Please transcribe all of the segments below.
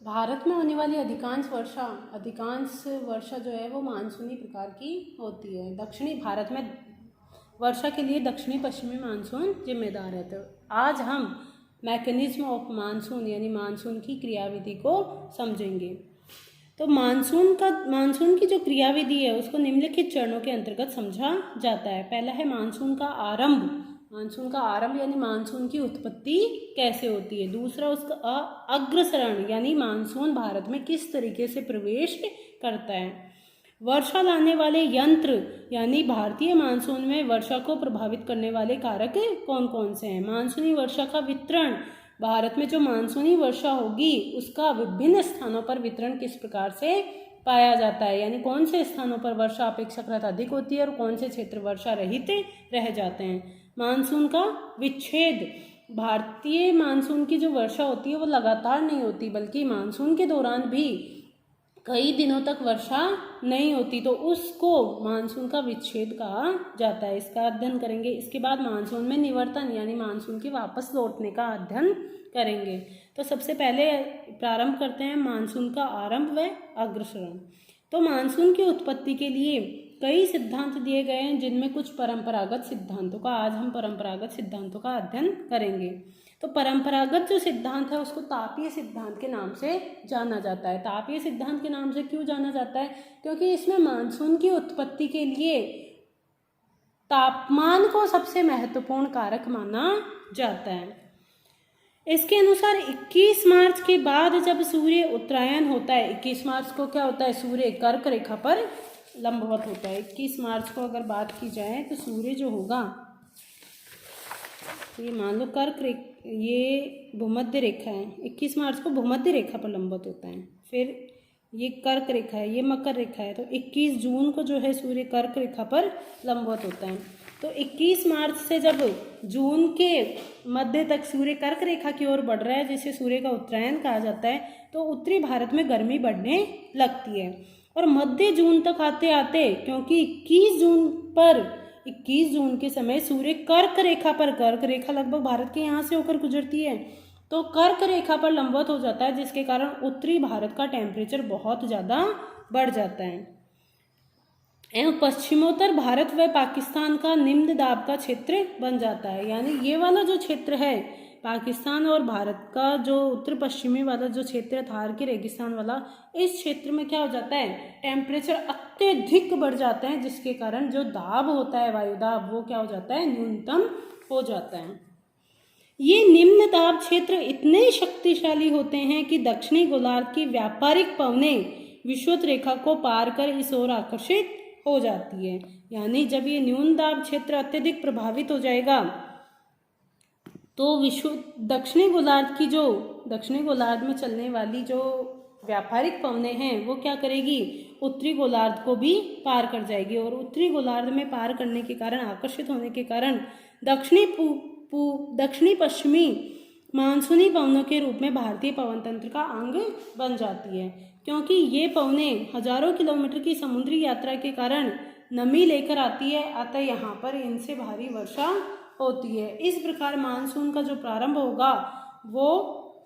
भारत में होने वाली अधिकांश वर्षा जो है वो मानसूनी प्रकार की होती है। दक्षिणी भारत में वर्षा के लिए दक्षिणी पश्चिमी मानसून जिम्मेदार है। तो आज हम मैकेनिज्म ऑफ मानसून यानी मानसून की क्रियाविधि को समझेंगे। तो मानसून की जो क्रियाविधि है उसको निम्नलिखित चरणों के अंतर्गत समझा जाता है। पहला है मानसून का आरंभ यानी मानसून की उत्पत्ति कैसे होती है। दूसरा उसका अग्रसरण यानी मानसून भारत में किस तरीके से प्रवेश करता है। वर्षा लाने वाले यंत्र यानी भारतीय मानसून में वर्षा को प्रभावित करने वाले कारक कौन कौन से हैं। मानसूनी वर्षा का वितरण, भारत में जो मानसूनी वर्षा होगी उसका विभिन्न स्थानों पर वितरण किस प्रकार से पाया जाता है, यानी कौन से स्थानों पर वर्षा अपेक्षाकृत अधिक होती है और कौन से क्षेत्र वर्षा रहित रह जाते हैं। मानसून का विच्छेद, भारतीय मानसून की जो वर्षा होती है वो लगातार नहीं होती बल्कि मानसून के दौरान भी कई दिनों तक वर्षा नहीं होती, तो उसको मानसून का विच्छेद कहा जाता है। इसका अध्ययन करेंगे। इसके बाद मानसून में निवर्तन यानी मानसून के वापस लौटने का अध्ययन करेंगे। तो सबसे पहले प्रारंभ करते हैं मानसून का आरंभ व अग्रसरण। तो मानसून की उत्पत्ति के लिए कई सिद्धांत दिए गए हैं, जिनमें कुछ परंपरागत सिद्धांतों का आज हम परंपरागत सिद्धांतों का अध्ययन करेंगे। तो परंपरागत जो सिद्धांत है उसको तापीय सिद्धांत के नाम से जाना जाता है। तापीय सिद्धांत के नाम से क्यों जाना जाता है? क्योंकि इसमें मानसून की उत्पत्ति के लिए तापमान को सबसे महत्वपूर्ण कारक माना जाता है। इसके अनुसार 21 मार्च के बाद जब सूर्य उत्तरायण होता है, 21 मार्च को क्या होता है, सूर्य कर्क रेखा पर लंबवत होता है। 21 मार्च को अगर बात की जाए तो सूर्य जो होगा, ये मान लो ये भूमध्य रेखा है, 21 मार्च को भूमध्य रेखा पर लंबवत होता है। फिर ये कर्क रेखा है, ये मकर रेखा है, तो 21 जून को जो है सूर्य कर्क रेखा पर लंबवत होता है। तो 21 मार्च से जब जून के मध्य तक सूर्य कर्क रेखा की ओर बढ़ रहा है, जिसे सूर्य का उत्तरायण कहा जाता है, तो उत्तरी भारत में गर्मी बढ़ने लगती है। और मध्य जून तक आते आते, क्योंकि 21 जून के समय सूर्य कर्क रेखा लगभग भारत के यहाँ से होकर गुजरती है, तो कर्क रेखा पर लंबवत हो जाता है, जिसके कारण उत्तरी भारत का टेम्परेचर बहुत ज़्यादा बढ़ जाता है एवं पश्चिमोत्तर भारत व पाकिस्तान का निम्न दाब का क्षेत्र बन जाता है। यानी ये वाला जो क्षेत्र है, पाकिस्तान और भारत का जो उत्तर पश्चिमी वाला जो क्षेत्र है, थार के रेगिस्तान वाला, इस क्षेत्र में क्या हो जाता है, टेम्परेचर अत्यधिक बढ़ जाते हैं, जिसके कारण जो दाब होता है, वायुदाब, वो क्या हो जाता है, न्यूनतम हो जाता है। ये निम्न दाब क्षेत्र इतने शक्तिशाली होते हैं कि दक्षिणी गोलार्ध की व्यापारिक पवनें विषुवत रेखा को पार कर इस ओर आकर्षित हो जाती है। यानी जब ये न्यून दाब क्षेत्र अत्यधिक प्रभावित हो जाएगा तो दक्षिणी गोलार्ध में चलने वाली जो व्यापारिक पवनें हैं वो क्या करेगी, उत्तरी गोलार्ध को भी पार कर जाएगी, और उत्तरी गोलार्ध में पार करने के कारण, आकर्षित होने के कारण दक्षिणी पश्चिमी मानसूनी पवनों के रूप में भारतीय पवन तंत्र का अंग बन जाती है। क्योंकि ये पवनें हजारों किलोमीटर की समुद्री यात्रा के कारण नमी लेकर आती है, अतः यहाँ पर इनसे भारी वर्षा होती है। इस प्रकार मानसून का जो प्रारंभ होगा वो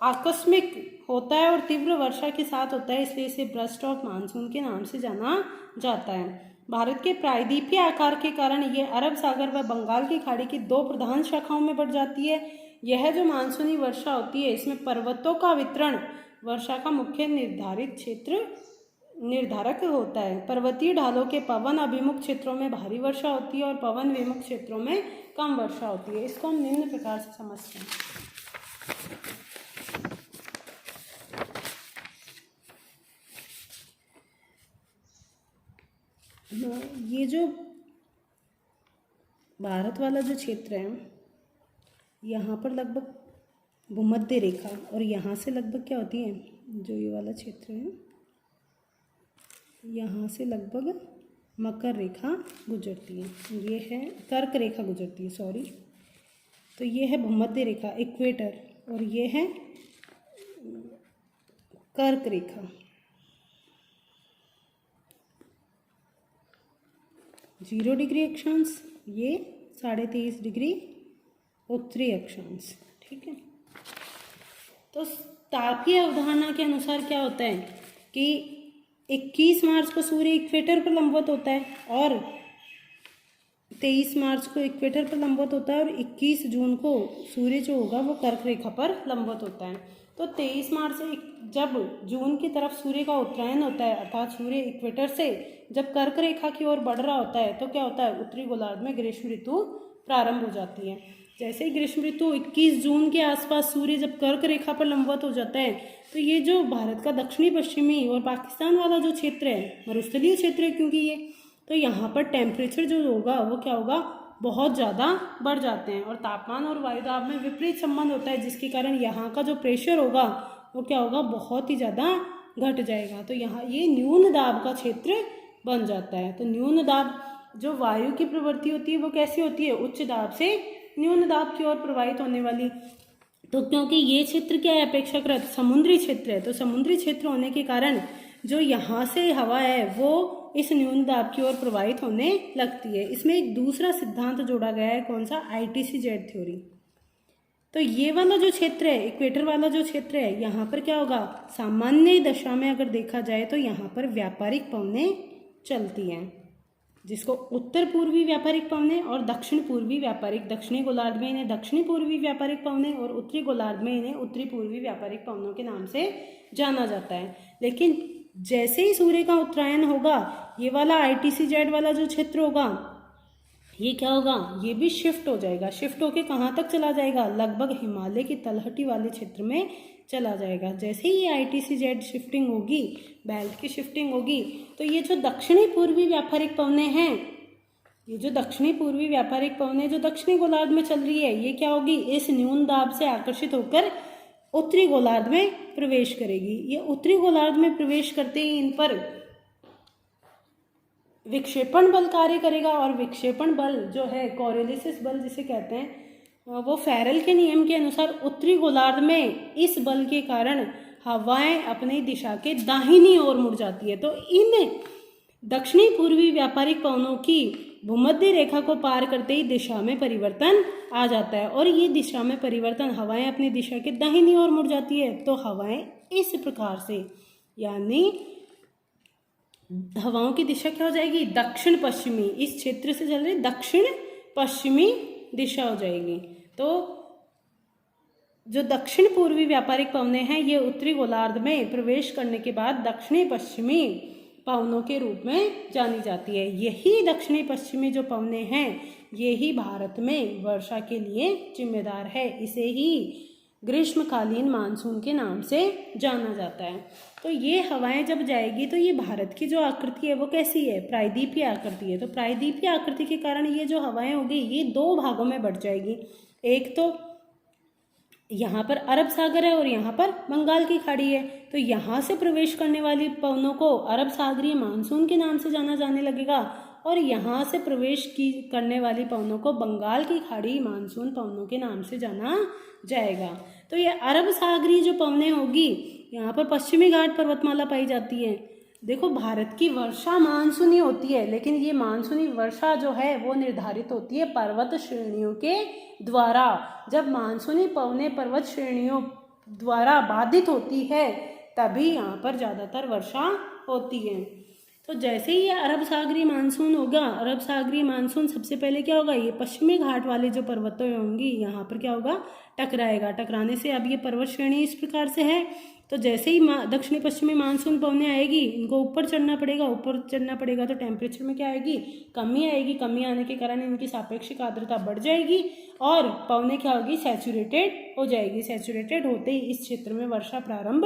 आकस्मिक होता है और तीव्र वर्षा के साथ होता है, इसलिए इसे बर्स्ट ऑफ मानसून के नाम से जाना जाता है। भारत के प्रायद्वीपीय आकार के कारण ये अरब सागर व बंगाल की खाड़ी की दो प्रधान शाखाओं में बढ़ जाती है। यह जो मानसूनी वर्षा होती है, इसमें पर्वतों का वितरण वर्षा का मुख्य निर्धारक होता है। पर्वतीय ढालों के पवन अभिमुख क्षेत्रों में भारी वर्षा होती है और पवन विमुख क्षेत्रों में कम वर्षा होती है। इसको हम निम्न प्रकार से समझते हैं। ये जो भारत वाला जो क्षेत्र है, यहाँ पर लगभग भूमध्य रेखा, और यहाँ से लगभग क्या होती है, जो ये वाला क्षेत्र है, यहाँ से लगभग मकर रेखा गुजरती है, ये है कर्क रेखा गुजरती है, सॉरी। तो ये है भूमध्य रेखा, इक्वेटर, और ये है कर्क रेखा। 0 डिग्री अक्षांश, ये 23.5 डिग्री उत्तरी अक्षांश, ठीक है। तो तापीय अवधारणा के अनुसार क्या होता है कि 21 मार्च को सूर्य इक्वेटर पर लंबवत होता है और 23 मार्च को इक्वेटर पर लंबवत होता है और 21 जून को सूर्य जो होगा वो कर्क रेखा पर लंबवत होता है। तो 23 मार्च से जब जून की तरफ सूर्य का उत्तरायण होता है, अर्थात सूर्य इक्वेटर से जब कर्क रेखा की ओर बढ़ रहा होता है, तो क्या होता है, उत्तरी गोलार्ध में ग्रीष्म ऋतु प्रारंभ हो जाती है। जैसे ही ग्रीष्म ऋतु 21 जून के आसपास सूर्य जब कर्क रेखा पर लंबवत हो जाता है, तो ये जो भारत का दक्षिणी पश्चिमी और पाकिस्तान वाला जो क्षेत्र है, मरुस्थलीय क्षेत्र है क्योंकि ये, तो यहाँ पर टेम्परेचर जो होगा वो क्या होगा, बहुत ज़्यादा बढ़ जाते हैं और तापमान और वायुदाब में विपरीत संबंध होता है, जिसके कारण यहाँ का जो प्रेशर होगा वो क्या होगा, बहुत ही ज़्यादा घट जाएगा। तो यहाँ ये न्यून दाब का क्षेत्र बन जाता है। तो न्यून दाब जो वायु की प्रवृत्ति होती है वो कैसी होती है, उच्च दाब से न्यून दाब की ओर प्रवाहित होने वाली। तो क्योंकि ये क्षेत्र क्या है, अपेक्षाकृत समुद्री क्षेत्र है, तो समुद्री क्षेत्र होने के कारण जो यहाँ से हवा है वो इस न्यून दाब की ओर प्रवाहित होने लगती है। इसमें एक दूसरा सिद्धांत जोड़ा गया है, कौन सा, ITCZ थ्योरी। तो ये वाला जो क्षेत्र है, इक्वेटर वाला जो क्षेत्र है, यहाँ पर क्या होगा, सामान्य दशा में अगर देखा जाए तो यहाँ पर व्यापारिक पवनें चलती हैं, जिसको उत्तर पूर्वी व्यापारिक पवनें और दक्षिण पूर्वी व्यापारिक, दक्षिणी गोलार्ध में इन्हें दक्षिणी पूर्वी व्यापारिक पवनें और उत्तरी गोलार्ध में इन्हें उत्तरी पूर्वी व्यापारिक पवनों के नाम से जाना जाता है। लेकिन जैसे ही सूर्य का उत्तरायण होगा, ये वाला ITCZ वाला जो क्षेत्र होगा, ये क्या होगा, ये भी शिफ्ट हो जाएगा। शिफ्ट होके कहाँ तक चला जाएगा, लगभग हिमालय की तलहटी वाले क्षेत्र में चला जाएगा। जैसे ही ये ITCZ शिफ्टिंग होगी, बेल्ट की शिफ्टिंग होगी, तो ये जो दक्षिणी पूर्वी व्यापारिक पवनें हैं, ये जो दक्षिणी पूर्वी व्यापारिक पवनें जो दक्षिणी गोलार्ध में चल रही है, ये क्या होगी, इस न्यून दाब से आकर्षित होकर उत्तरी गोलार्ध में प्रवेश करेगी। ये उत्तरी गोलार्ध में प्रवेश करते ही इन पर विक्षेपण बल कार्य करेगा और विक्षेपण बल जो है, कोरियोलिस बल जिसे कहते हैं, वो फेरल के नियम के अनुसार उत्तरी गोलार्ध में इस बल के कारण हवाएं अपनी दिशा के दाहिनी ओर मुड़ जाती है। तो इन दक्षिणी पूर्वी व्यापारिक पवनों की भूमध्य रेखा को पार करते ही दिशा में परिवर्तन आ जाता है और ये दिशा में परिवर्तन, हवाएं अपनी दिशा के दाहिनी ओर मुड़ जाती है। तो हवाएं इस प्रकार से, यानी हवाओं की दिशा क्या हो जाएगी, दक्षिण पश्चिमी, इस क्षेत्र से चल रही दक्षिण पश्चिमी दिशा हो जाएगी। तो जो दक्षिण पूर्वी व्यापारिक पवनें हैं, ये उत्तरी गोलार्ध में प्रवेश करने के बाद दक्षिणी पश्चिमी पवनों के रूप में जानी जाती है। यही दक्षिणी पश्चिमी जो पवनें हैं, यही भारत में वर्षा के लिए जिम्मेदार है। इसे ही ग्रीष्मकालीन मानसून के नाम से जाना जाता है। तो ये हवाएं जब जाएगी तो ये भारत की जो आकृति है वो कैसी है, प्रायद्वीपीय आकृति है। तो प्रायद्वीपीय आकृति के कारण ये जो हवाएं होगी ये दो भागों में बढ़ जाएगी। एक तो यहाँ पर अरब सागर है और यहाँ पर बंगाल की खाड़ी है। तो यहाँ से प्रवेश करने वाली पवनों को अरब सागरीय मानसून के नाम से जाना जाने लगेगा और यहाँ से प्रवेश करने वाली पवनों को बंगाल की खाड़ी मानसून पवनों के नाम से जाना जाएगा। तो ये अरब सागरीय जो पवनें होगी, यहाँ पर पश्चिमी घाट पर्वतमाला पाई जाती है। देखो, भारत की वर्षा मानसूनी होती है, लेकिन ये मानसूनी वर्षा जो है वो निर्धारित होती है पर्वत श्रेणियों के द्वारा। जब मानसूनी पवनें पर्वत श्रेणियों द्वारा बाधित होती है तभी यहाँ पर ज़्यादातर वर्षा होती है। तो जैसे ही ये अरब सागरीय मानसून होगा, अरब सागरीय मानसून सबसे पहले क्या होगा, ये पश्चिमी घाट वाले जो पर्वतें होंगी यहाँ पर क्या होगा, टकराएगा। टकराने से अब ये पर्वत श्रेणी इस प्रकार से है, तो जैसे ही दक्षिणी पश्चिमी मानसून पवनें आएगी, इनको ऊपर चढ़ना पड़ेगा। ऊपर चढ़ना पड़ेगा तो टेम्परेचर में क्या आएगी, कमी आएगी। कमी आने के कारण इनकी सापेक्षिक आर्द्रता बढ़ जाएगी और पवनें क्या होगी, सैचुरेटेड हो जाएगी। सैचुरेटेड होते ही इस क्षेत्र में वर्षा प्रारंभ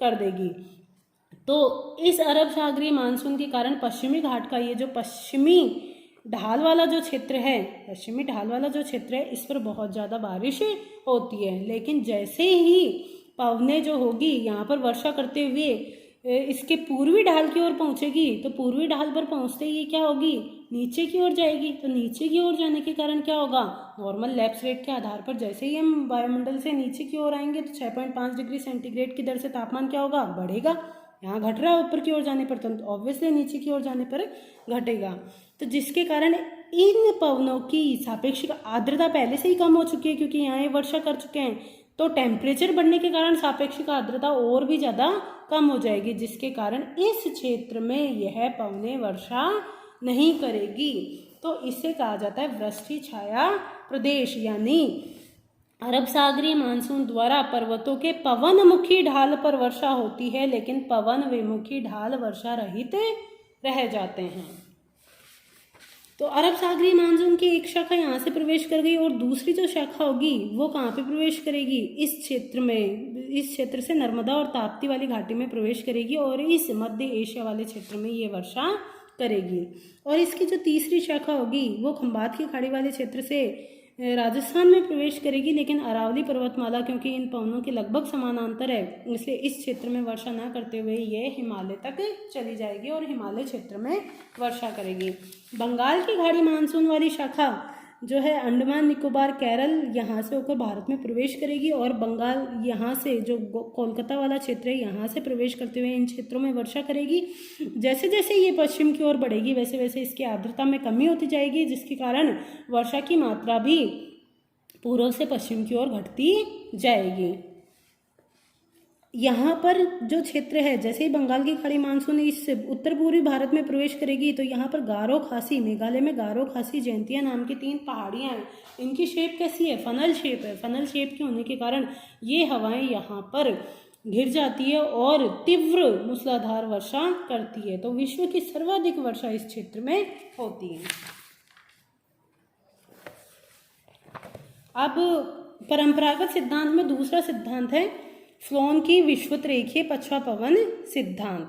कर देगी। तो इस अरब सागरीय मानसून के कारण पश्चिमी घाट का ये जो पश्चिमी ढाल वाला जो क्षेत्र है, पश्चिमी ढाल वाला जो क्षेत्र है, इस पर बहुत ज़्यादा बारिश होती है। लेकिन जैसे ही पवनें जो होगी यहाँ पर वर्षा करते हुए इसके पूर्वी ढाल की ओर पहुँचेगी, तो पूर्वी ढाल पर पहुँचते ही ये क्या होगी, नीचे की ओर जाएगी। तो नीचे की ओर जाने के कारण क्या होगा, नॉर्मल लैप्स रेट के आधार पर जैसे ही हम वायुमंडल से नीचे की ओर आएंगे तो 6.5 डिग्री सेंटीग्रेड की दर से तापमान क्या होगा, बढ़ेगा। यहाँ घट रहा है ऊपर की ओर जाने पर, तो ऑब्वियसली नीचे की ओर जाने पर घटेगा। तो जिसके कारण इन पवनों की सापेक्षिक आर्द्रता पहले से ही कम हो चुकी है, क्योंकि यहाँ ये वर्षा कर चुके हैं। तो टेम्परेचर बढ़ने के कारण सापेक्षिक आर्द्रता और भी ज़्यादा कम हो जाएगी, जिसके कारण इस क्षेत्र में यह पवने वर्षा नहीं करेगी। तो इसे कहा जाता है वृष्टि छाया प्रदेश, यानी अरब सागरीय मानसून द्वारा पर्वतों के पवनमुखी ढाल पर वर्षा होती है, लेकिन पवन विमुखी ढाल वर्षा रहित रह जाते हैं। तो अरब सागरीय मानसून की एक शाखा यहाँ से प्रवेश कर गई और दूसरी जो शाखा होगी वो कहाँ पे प्रवेश करेगी, इस क्षेत्र में, इस क्षेत्र से नर्मदा और ताप्ती वाली घाटी में प्रवेश करेगी और इस मध्य एशिया वाले क्षेत्र में ये वर्षा करेगी। और इसकी जो तीसरी शाखा होगी वो खंबात की खाड़ी वाले क्षेत्र से राजस्थान में प्रवेश करेगी, लेकिन अरावली पर्वतमाला क्योंकि इन पवनों के लगभग समानांतर है, इसलिए इस क्षेत्र में वर्षा न करते हुए ये हिमालय तक चली जाएगी और हिमालय क्षेत्र में वर्षा करेगी। बंगाल की खाड़ी मानसून वाली शाखा जो है अंडमान निकोबार केरल यहाँ से होकर भारत में प्रवेश करेगी और बंगाल यहाँ से जो कोलकाता वाला क्षेत्र है यहाँ से प्रवेश करते हुए इन क्षेत्रों में वर्षा करेगी। जैसे जैसे ये पश्चिम की ओर बढ़ेगी वैसे वैसे इसकी आर्द्रता में कमी होती जाएगी, जिसके कारण वर्षा की मात्रा भी पूर्व से पश्चिम की ओर घटती जाएगी। यहाँ पर जो क्षेत्र है, जैसे ही बंगाल की खाड़ी मानसून इस उत्तर पूर्वी भारत में प्रवेश करेगी तो यहाँ पर गारो खासी, मेघालय में गारो खासी जयंतिया नाम की 3 पहाड़ियाँ हैं। इनकी शेप कैसी है, फनल शेप है। फनल शेप के होने के कारण ये हवाएं यहाँ पर घिर जाती है और तीव्र मूसलाधार वर्षा करती है। तो विश्व की सर्वाधिक वर्षा इस क्षेत्र में होती है। अब परंपरागत सिद्धांत में दूसरा सिद्धांत है फ्लोन की विषुवत रेखीय पछुआ पवन सिद्धांत।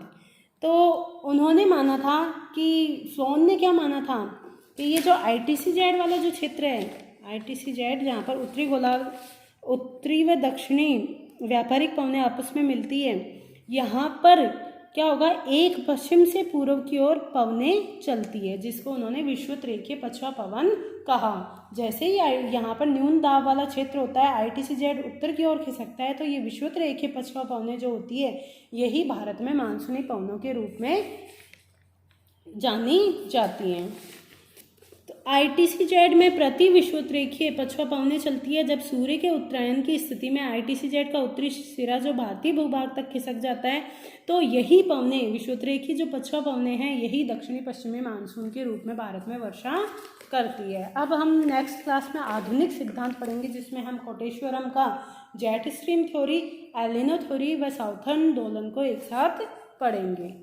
तो उन्होंने माना था कि फ्लोन ने क्या माना था कि ये जो ITCZ वाला जो क्षेत्र है, ITCZ जहाँ पर उत्तरी व दक्षिणी व्यापारिक पवनें आपस में मिलती है, यहाँ पर क्या होगा, एक पश्चिम से पूर्व की ओर पवनें चलती है, जिसको उन्होंने विषुवत रेखीय पछुआ पवन कहा। जैसे ही यहाँ पर न्यून दाब वाला क्षेत्र होता है, ITCZ उत्तर की ओर खिसकता है, तो ये विषुवत रेखीय पछुआ पवनें जो होती है यही भारत में मानसूनी पवनों के रूप में जानी जाती हैं। तो ITCZ में प्रति विषुवत रेखीय पछुआ पवनें चलती है जब सूर्य के उत्तरायण की स्थिति में ITCZ का उत्तरी सिरा जो भारतीय भूभाग तक खिसक जाता है, तो यही पवनें, विषुवत रेखीय जो पछुआ पवनें हैं, यही दक्षिणी पश्चिमी मानसून के रूप में भारत में वर्षा करती है। अब हम नेक्स्ट क्लास में आधुनिक सिद्धांत पढ़ेंगे, जिसमें हम कोटेश्वरम का जेट स्ट्रीम थ्योरी, एलिनो थ्योरी व साउथर्न दोलन को एक साथ पढ़ेंगे।